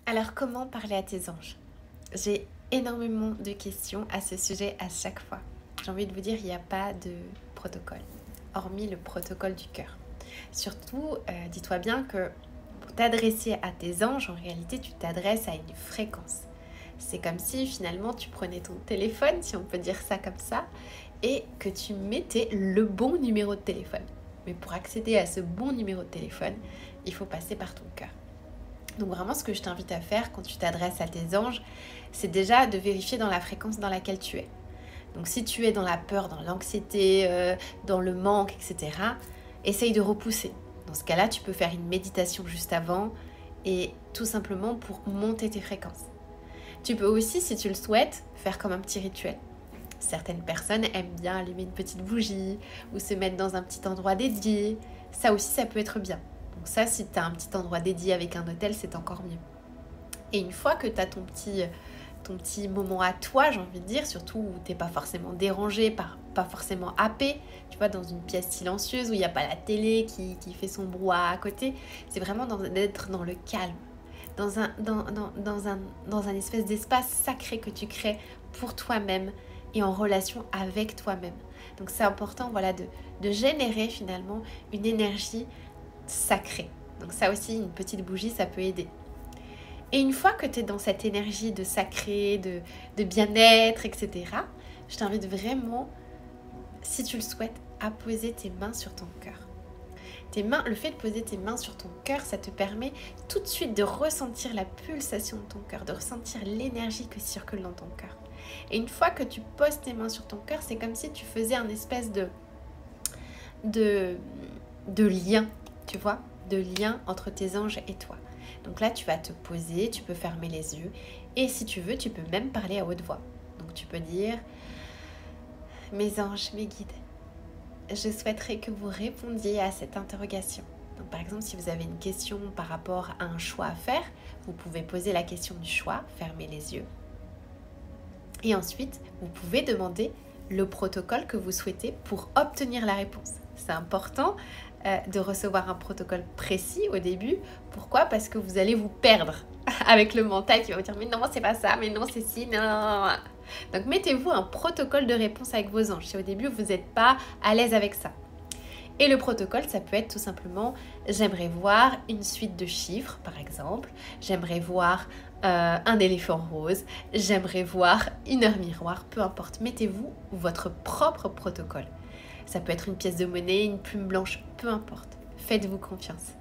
Alors, comment parler à tes anges? J'ai énormément de questions à ce sujet à chaque fois. J'ai envie de vous dire, il n'y a pas de protocole, hormis le protocole du cœur. Surtout, dis-toi bien que pour t'adresser à tes anges, en réalité, tu t'adresses à une fréquence. C'est comme si finalement tu prenais ton téléphone, si on peut dire ça comme ça, et que tu mettais le bon numéro de téléphone. Mais pour accéder à ce bon numéro de téléphone, il faut passer par ton cœur. Donc vraiment, ce que je t'invite à faire quand tu t'adresses à tes anges, c'est déjà de vérifier dans la fréquence dans laquelle tu es. Donc si tu es dans la peur, dans l'anxiété, dans le manque, etc., essaye de repousser. Dans ce cas-là, tu peux faire une méditation juste avant et tout simplement pour monter tes fréquences. Tu peux aussi, si tu le souhaites, faire comme un petit rituel. Certaines personnes aiment bien allumer une petite bougie ou se mettre dans un petit endroit dédié. Ça aussi, ça peut être bien. Donc ça, si tu as un petit endroit dédié avec un hôtel, c'est encore mieux. Et une fois que tu as ton petit moment à toi, j'ai envie de dire, surtout où tu n'es pas forcément dérangé, pas forcément happé, tu vois, dans une pièce silencieuse où il n'y a pas la télé qui fait son brouhaha à côté, c'est vraiment d'être dans le calme, dans un espèce d'espace sacré que tu crées pour toi-même et en relation avec toi-même. Donc c'est important, voilà, de générer finalement une énergie sacrée. Donc ça aussi, une petite bougie, ça peut aider. Et une fois que tu es dans cette énergie de sacré, de bien-être, etc., je t'invite vraiment, si tu le souhaites, à poser tes mains sur ton cœur. Le fait de poser tes mains sur ton cœur, ça te permet tout de suite de ressentir la pulsation de ton cœur, de ressentir l'énergie qui circule dans ton cœur. Et une fois que tu poses tes mains sur ton cœur, c'est comme si tu faisais un espèce de lien, tu vois, de lien entre tes anges et toi. Donc là, tu vas te poser, tu peux fermer les yeux et si tu veux, tu peux même parler à haute voix. Donc tu peux dire « Mes anges, mes guides, je souhaiterais que vous répondiez à cette interrogation. » Donc par exemple, si vous avez une question par rapport à un choix à faire, vous pouvez poser la question du choix, fermer les yeux. Et ensuite, vous pouvez demander le protocole que vous souhaitez pour obtenir la réponse. C'est important de recevoir un protocole précis au début. Pourquoi? Parce que vous allez vous perdre avec le mental qui va vous dire « Mais non, c'est pas ça, mais non, c'est ci, non. » Donc, mettez-vous un protocole de réponse avec vos anges si au début, vous n'êtes pas à l'aise avec ça. Et le protocole, ça peut être tout simplement « J'aimerais voir une suite de chiffres, par exemple. J'aimerais voir un éléphant rose. J'aimerais voir une heure miroir. » Peu importe, mettez-vous votre propre protocole. Ça peut être une pièce de monnaie, une plume blanche, peu importe. Faites-vous confiance.